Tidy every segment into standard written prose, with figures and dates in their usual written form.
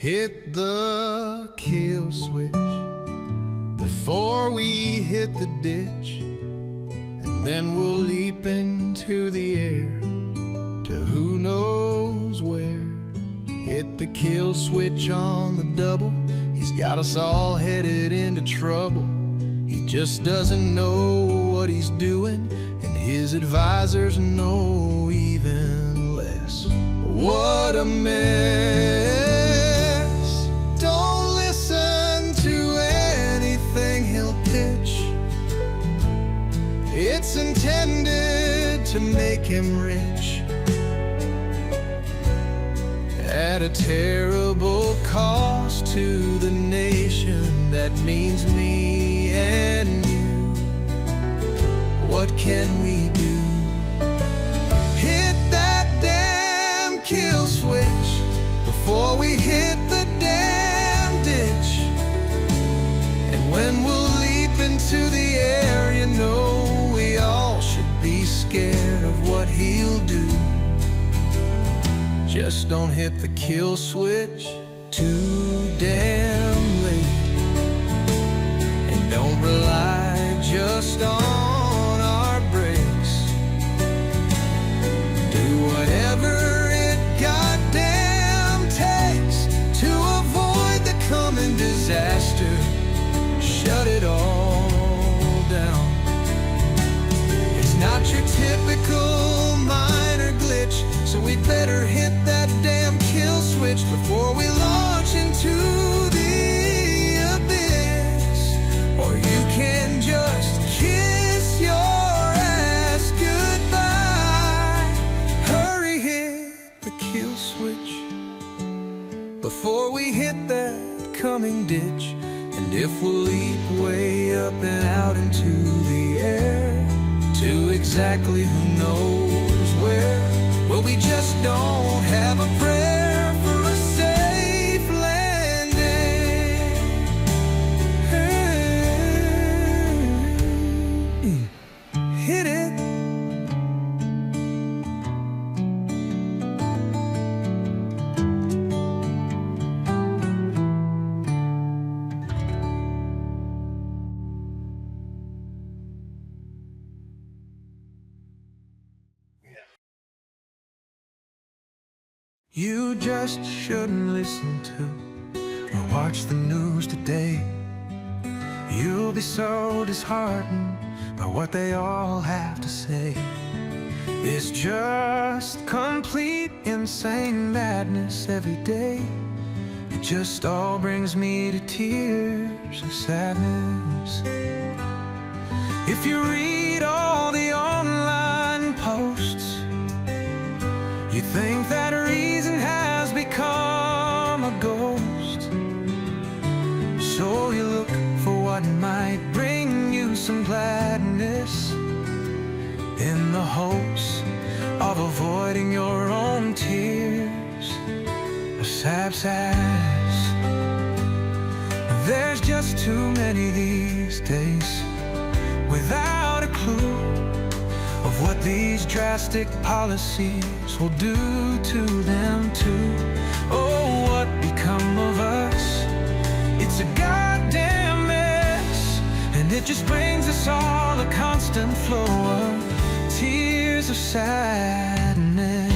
Hit the kill switch before we hit the ditch, and then we'll leap into the air to who knows where. Hit the kill switch on the double. He's got us all headed into trouble. He just doesn't know what he's doing, and his advisors know even less. What a mess. Don't listen to anything he'll pitch. It's intended to make him rich at a terrible cost to the nation. That means me and you. What can we do? Hit that damn kill switch before we hit the damn ditch. And when we'll leap into the air, you know we all should be scared of what he'll do. Just don't hit the kill switch too damn late, and don't rely just on our brakes. Do whatever it goddamn takes to avoid the coming disaster. Shut it all down. It's not your typical minor glitch, so we'd better hit that damn kill switch before we launch into the abyss. Or you can just kiss your ass goodbye. Hurry, hit the kill switch before we hit that coming ditch. And if we'll leap way up and out into the air to exactly who knows where, well, we just don't have a prayer for a safe landing. Hit it. You just shouldn't listen to or watch the news today. You'll be so disheartened by what they all have to say. It's just complete insane madness every day. It just all brings me to tears of sadness. If you read all the online posts, you think that reason has become a ghost. So you look for what might bring you some gladness, in the hopes of avoiding your own tears of sad sadness. There's just too many these days without a clue of what these drastic policies will do to them too. Oh, what become of us? It's a goddamn mess, and it just brings us all a constant flow of tears of sadness.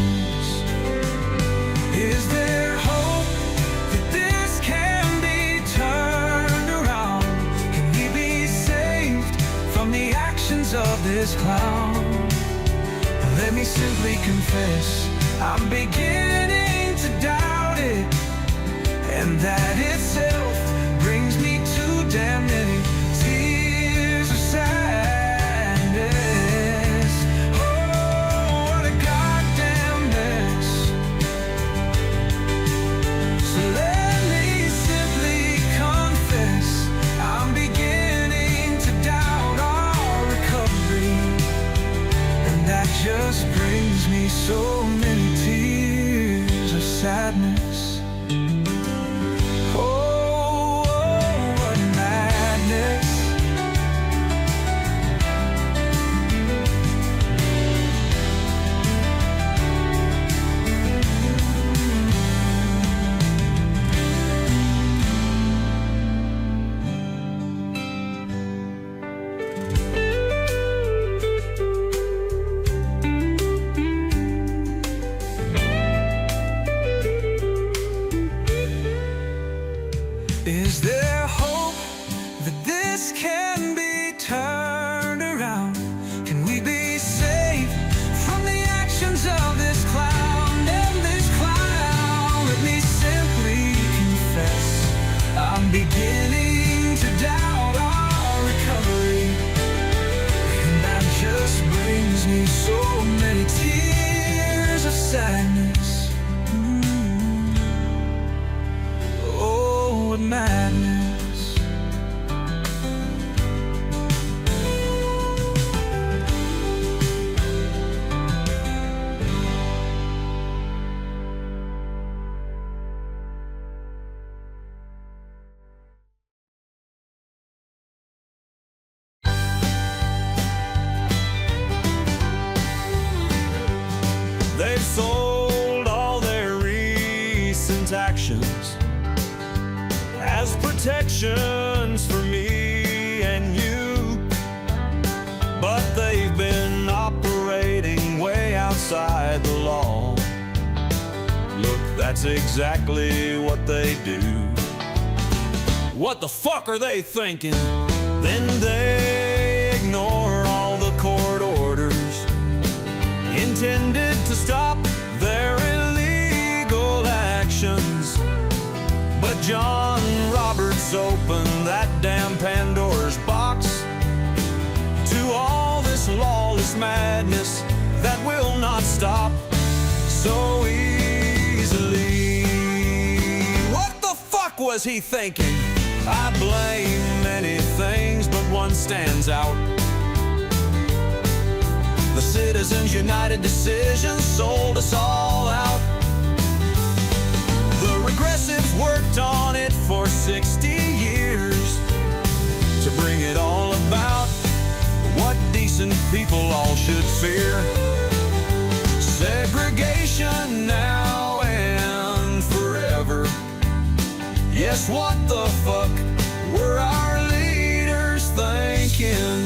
Is there hope that this can be turned around? Can we be saved from the actions of this clown? Let me simply confess, I'm beginning to doubt it, and that itself brings me to damn many tears of sadness. Oh, what a goddamn mess. So let me simply confess, I'm beginning to doubt our recovery, and that just brings me so many tears. Is there hope that this can be turned around? Can we be saved from the actions of this clown and this clown? Let me simply confess, I'm beginning to doubt our recovery, and that just brings me so many tears of sadness. Oh, what madness. They've sold all their recent actions as protections for me and you, but they've been operating way outside the law. Look, that's exactly what they do. What the fuck are they thinking? Then they ignore all the court orders intended to stop their illegal actions. But John Roberts opened that damn Pandora's box to all this lawless madness that will not stop so easily. What the fuck was he thinking? I blame many things, but one stands out. The Citizens United decision sold us all out. The regressives worked on it for 60 years to bring it all about. What decent people all should fear: segregation now and forever. Yes, what the fuck were our leaders thinking?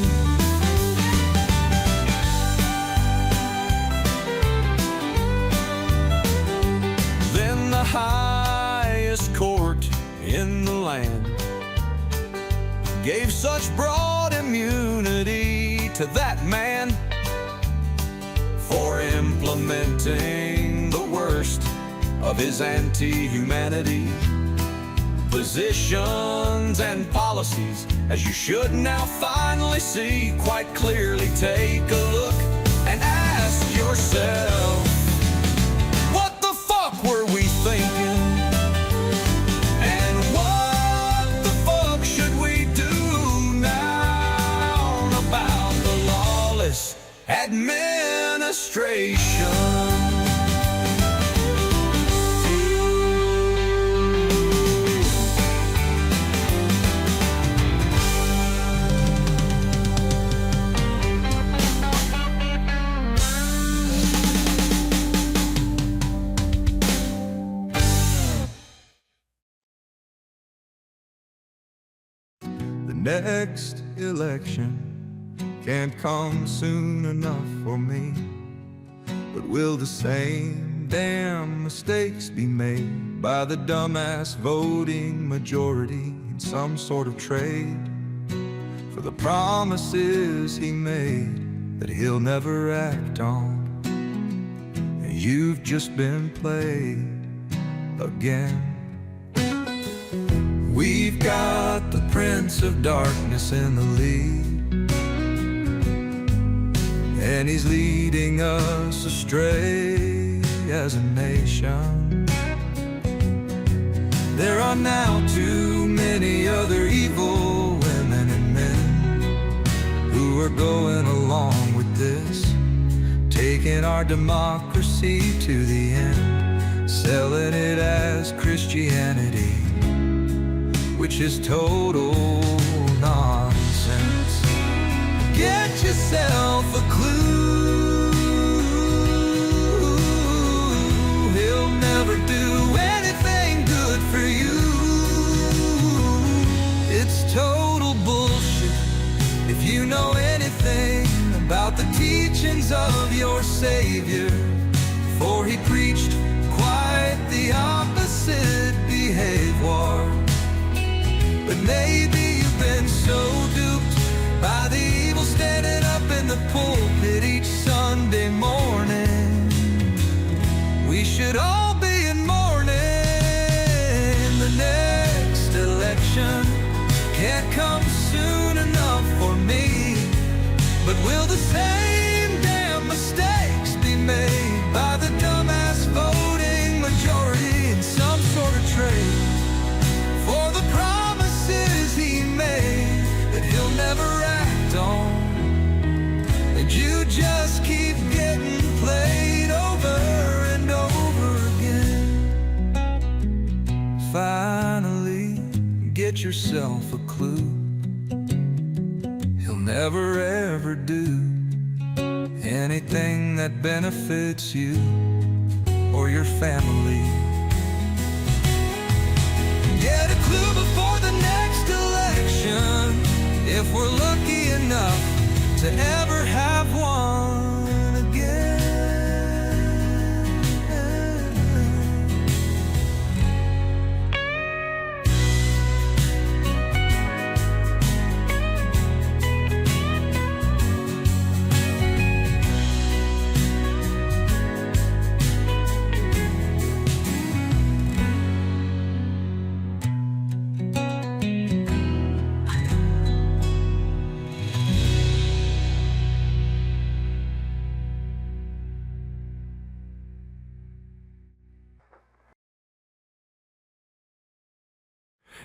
The highest court in the land gave such broad immunity to that man for implementing the worst of his anti-humanity positions and policies, as you should now finally see quite clearly. Take a look and ask yourself, what the fuck were we thinking? And what the fuck should we do now about the lawless administration? The next election can't come soon enough for me, but will the same damn mistakes be made by the dumbass voting majority in some sort of trade for the promises he made that he'll never act on? And you've just been played again. We've got the Prince of Darkness in the lead, and he's leading us astray as a nation. There are now too many other evil women and men who are going along with this, taking our democracy to the end, selling it as Christianity, which is total nonsense. Get yourself a clue. He'll never do anything good for you. It's total bullshit if you know anything about the teachings of your Savior, for he preached quite the opposite behavior. get yourself a clue. He'll never ever do anything that benefits you or your family. Get a clue before the next election, if we're lucky enough to ever have one again.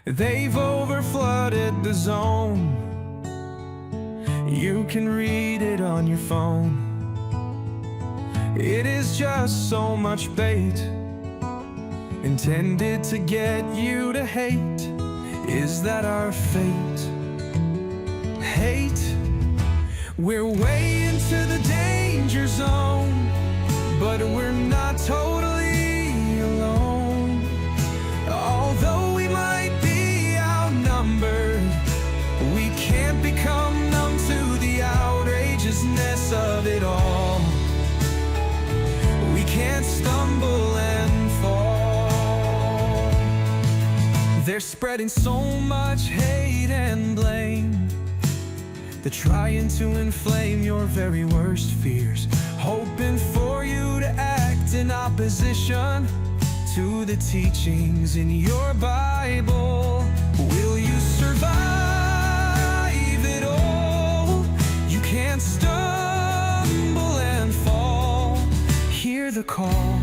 They've overflooded the zone. You can read it on your phone. It is just so much bait, intended to get you to hate. Is that our fate? Hate? We're way into the danger zone, but we're not totally alone. Although we might be outnumbered, we can't become numb to the outrageousness of it all. We can't stumble and fall. They're spreading so much hate and blame. They're trying to inflame your very worst fears, hoping for you to act in opposition to the teachings in your Bible. Will you survive it all? You can't stumble and fall. Hear the call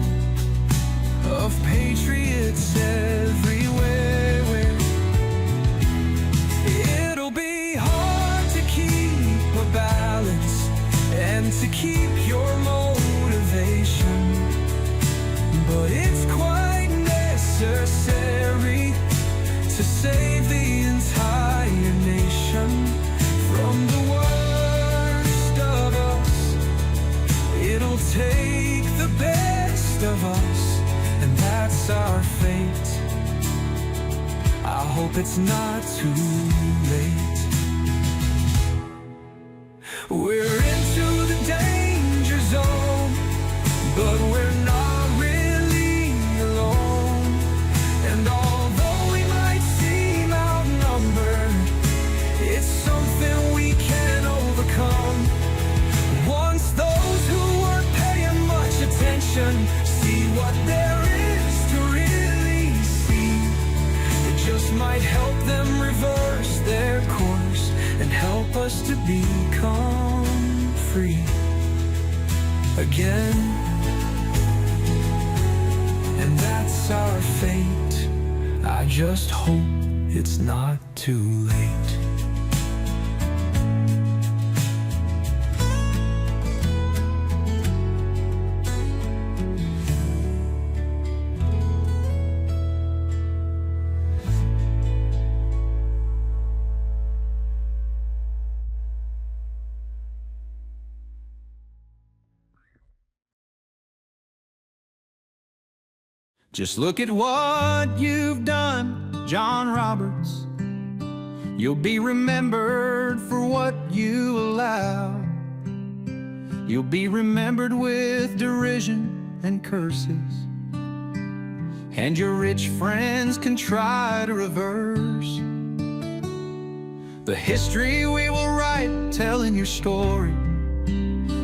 of patriots everywhere. It'll be hard to keep a balance and to keep your motivation, but it's quite necessary to save the entire nation from the worst of us. It'll take the best of us, and that's our fate. I hope it's not too late. We're into the danger zone, but we're not really alone. And although we might seem outnumbered, it's something we can overcome. Once those who weren't paying much attention see what there is to really see, it just might help them reverse their course and help us to become free again. And that's our fate. I just hope it's not too late. Just look at what you've done, John Roberts. You'll be remembered for what you allowed. You'll be remembered with derision and curses, and your rich friends can try to reverse the history we will write, telling your story,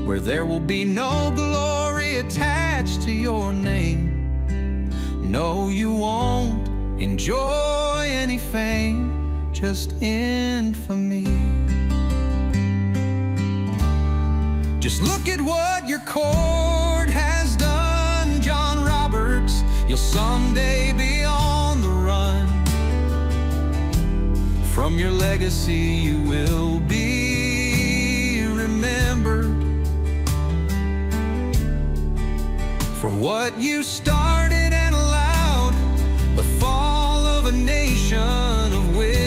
where there will be no glory attached to your name. No, you won't enjoy any fame, just infamy. Just look at what your court has done, John Roberts. You'll someday be on the run. From your legacy you will be remembered for what you started and allowed, the fall of a nation of wisdom.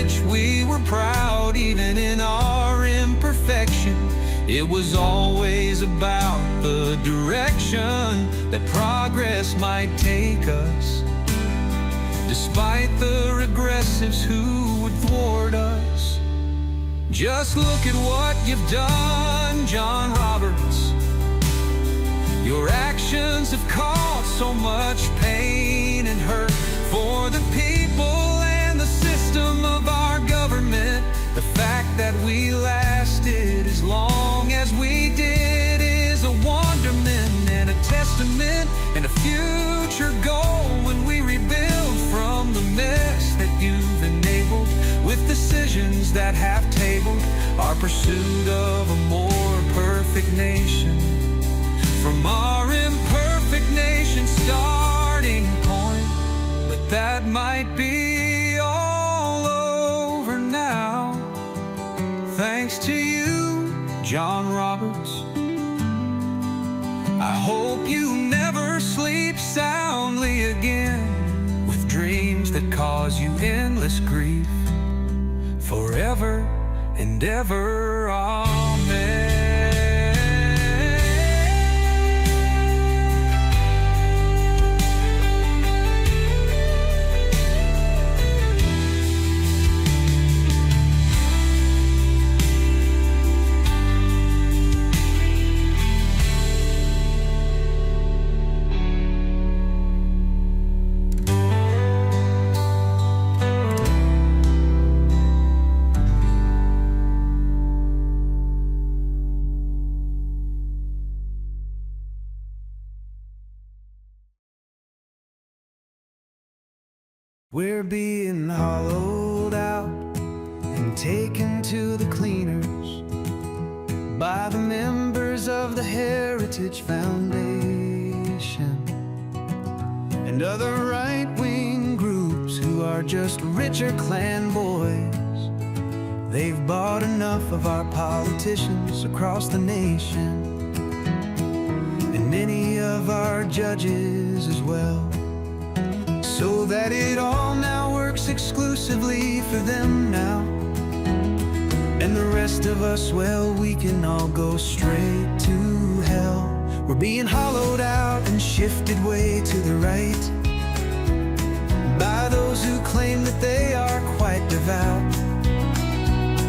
It was always about the direction that progress might take us, despite the regressives who would thwart us. Just look at what you've done, John Roberts. Your actions have caused so much pain and hurt for the people and the system of our government. The fact that we lasted as long as we did is a wonderment and a testament and a future goal when we rebuild from the mess that you've enabled with decisions that have tabled our pursuit of a more perfect nation. From our imperfect nation starting point, but that might be all over now. Thanks to you, John Roberts. I hope you never sleep soundly again with dreams that cause you endless grief. Forever and ever, amen. We're being hollowed out and taken to the cleaners by the members of the Heritage Foundation and other right-wing groups who are just richer Klan boys. They've bought enough of our politicians across the nation and many of our judges as well, so that it all now works exclusively for them now. And the rest of us, well, we can all go straight to hell. We're being hollowed out and shifted way to the right by those who claim that they are quite devout.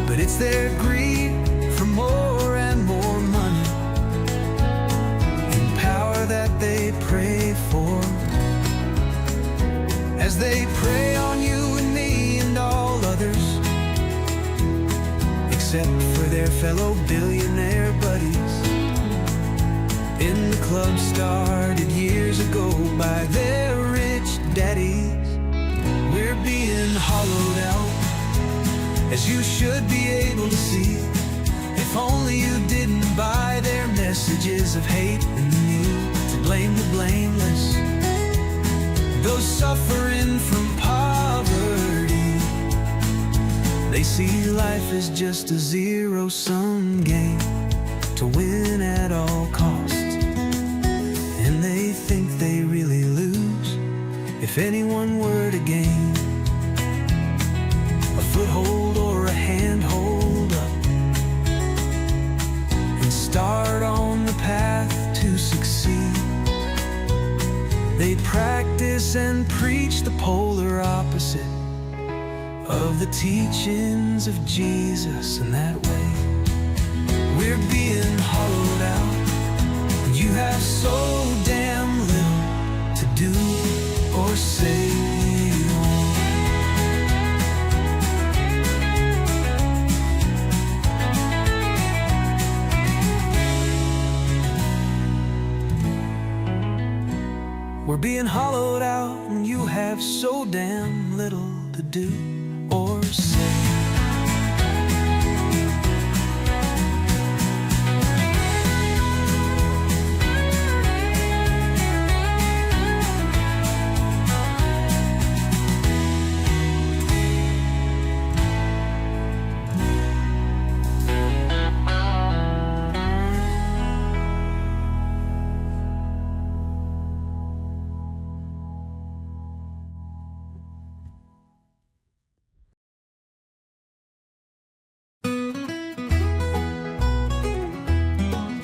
But it's their greed for more and more money and power that they pray for, as they prey on you and me and all others, except for their fellow billionaire buddies in the club started years ago by their rich daddies. We're being hollowed out, as you should be able to see, if only you didn't buy their messages of hate and knew to blame the blameless, those suffering from poverty. They see life as just a zero-sum game to win at all costs, and they think they really lose if anyone were to gain a foothold or a handhold up and start on the path to succeed. They practice and preach the polar opposite of the teachings of Jesus, and that way we're being hollowed out. And you have so damn little to do or say. We're being hollowed out, and you have so damn little to do or say.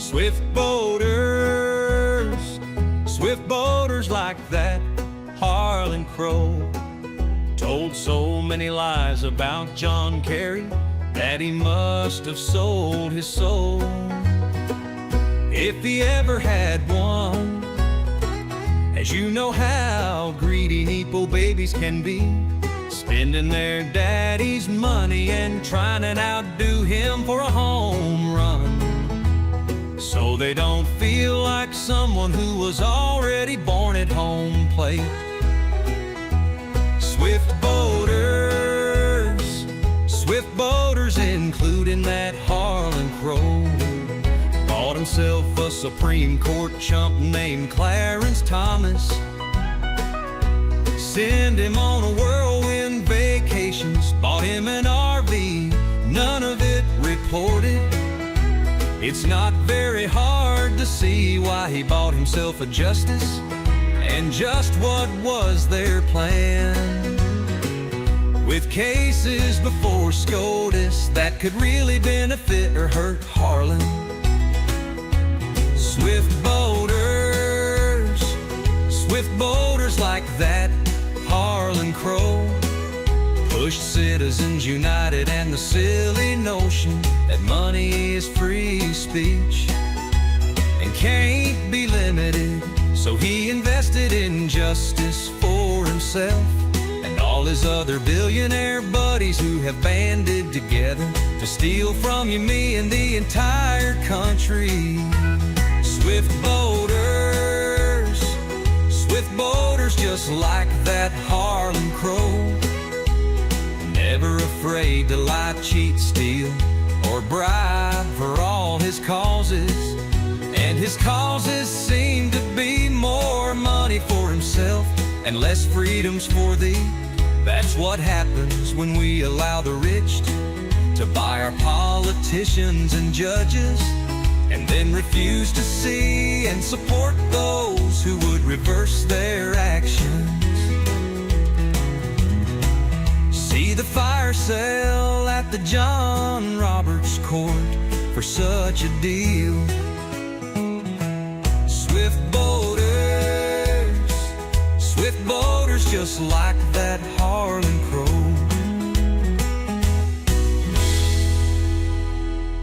Swift boaters like that Harlan Crow told so many lies about John Kerry that he must have sold his soul, if he ever had one. As you know how greedy Nepo babies can be, spending their daddy's money and trying to outdo him for a home run, so they don't feel like someone who was already born at home plate. Swift boaters, including that Harlan Crow, bought himself a Supreme Court chump named Clarence Thomas, send him on a whirlwind vacations, bought him an RV, none of it reported. It's not very hard to see why he bought himself a justice, and just what was their plan. With cases before SCOTUS that could really benefit or hurt Harlan. Swift boaters like that Harlan Crow pushed Citizens United and the silly notion that money is free speech and can't be limited. So he invested in justice for himself and all his other billionaire buddies who have banded together to steal from you, me, and the entire country. Swift boaters just like that Harlan Crow, never afraid to lie, cheat, steal, or bribe for all his causes. And his causes seem to be more money for himself and less freedoms for thee. That's what happens when we allow the rich to buy our politicians and judges, and then refuse to see and support those who would reverse their actions. See the fire sale at the John Roberts Court for such a deal. Swift boaters just like that Harlan Crow.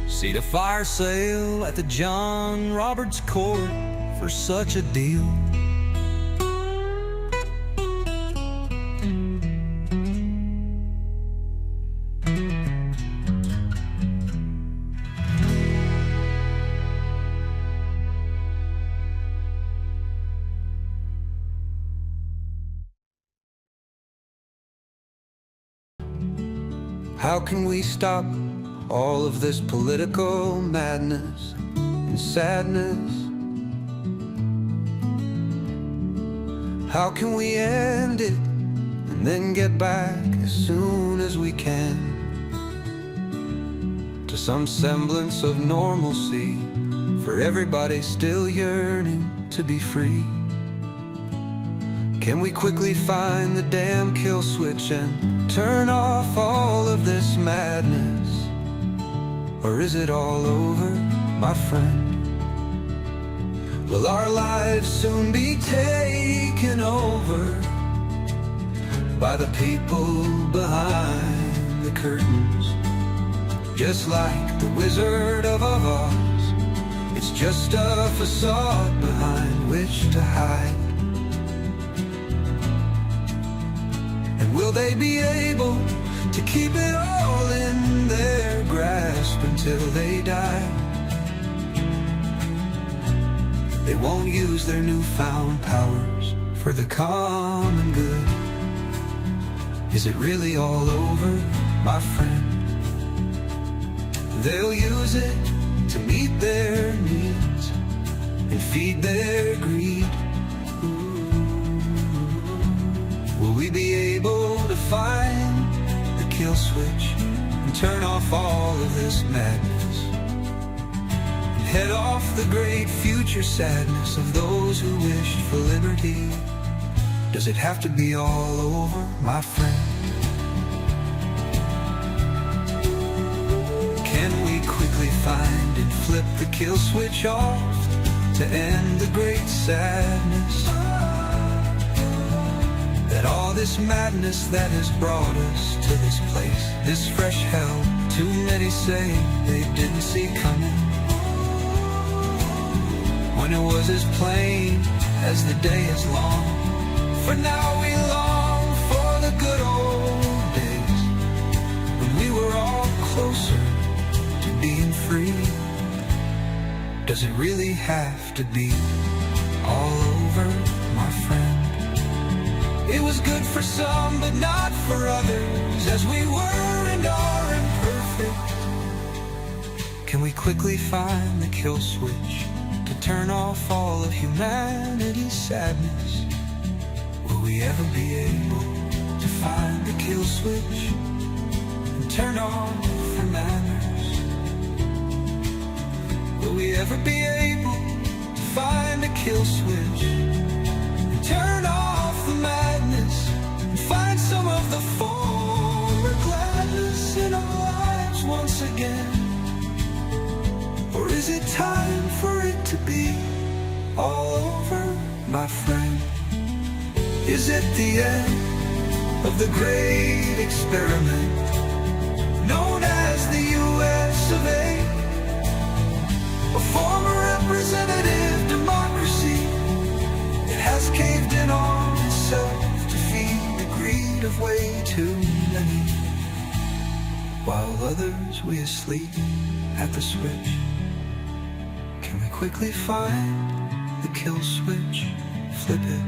See the fire sale at the John Roberts Court for such a deal. How can we stop all of this political madness and sadness? How can we end it and then get back as soon as we can to some semblance of normalcy, for everybody still yearning to be free? Can we quickly find the damn kill switch and turn off all of this madness? Or is it all over, my friend? Will our lives soon be taken over by the people behind the curtains? Just like the Wizard of Oz, it's just a facade behind which to hide. And will they be able to keep it all in their grasp until they die? They won't use their newfound powers for the common good. Is it really all over, my friend? They'll use it to meet their needs and feed their greed. Will we be able to find the kill switch and turn off all of this madness, and head off the great future sadness of those who wished for liberty? Does it have to be all over, my friend? Can we quickly find inflation flip the kill switch off to end the great sadness. That all this madness that has brought us to this place, this fresh hell, too many say they didn't see coming, when it was as plain as the day is long. For now we long for the good old days, when we were all closer to being free. Does it really have to be all over, my friend? It was good for some, but not for others, as we were and are imperfect. Can we quickly find the kill switch to turn off all of humanity's sadness? Will we ever be able to find the kill switch and turn off the manners? Will we ever be able to find a kill switch and turn off the madness and find some of the former gladness in our lives once again? Or is it time for it to be all over, my friend? Is it the end of the great experiment known as the US of A? A former representative democracy, it has caved in on itself to feed the greed of way too many, while others we asleep at the switch. Can we quickly find the kill switch, flip it?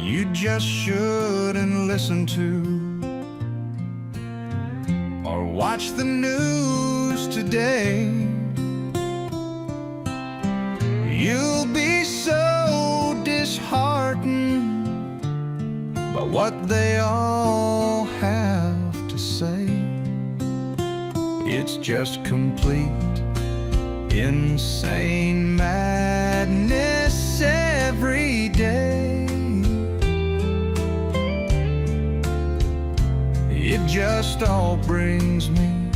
You just shouldn't listen to or watch the news today. You'll be so disheartened by what they all have to say. It's just complete insane madness every day. It just all brings me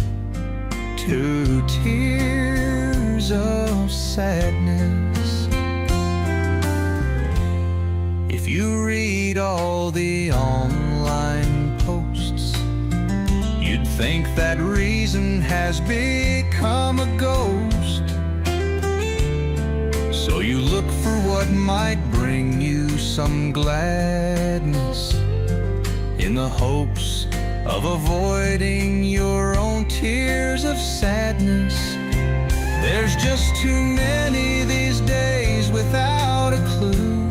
to tears of sadness. If you read all the online posts, you'd think that reason has become a ghost. So you look for what might bring you some gladness, in the hopes of avoiding your own tears of sadness. There's just too many these days without a clue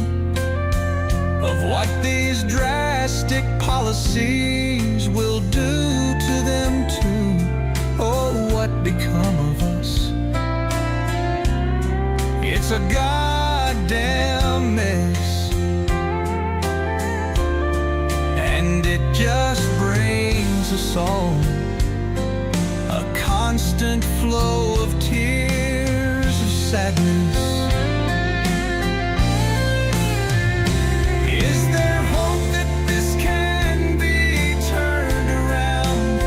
of what these drastic policies will do to them too. Oh, what become of us? It's a goddamn mess, and it just brings us all a constant flow of tears of sadness. Is there hope that this can be turned around?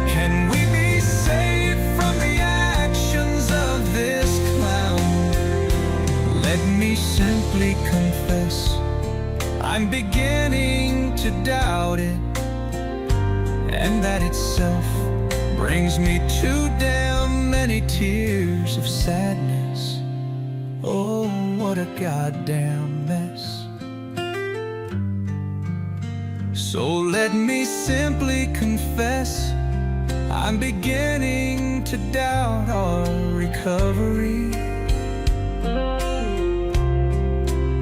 Can we be saved from the actions of this clown? Let me simply confess, I'm beginning to doubt it, and that itself brings me too damn many tears of sadness. Oh, what a goddamn mess. So let me simply confess, I'm beginning to doubt our recovery,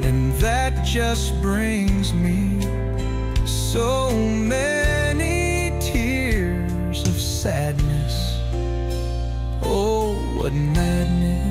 and that just brings me so many tears of sadness. Oh, what madness.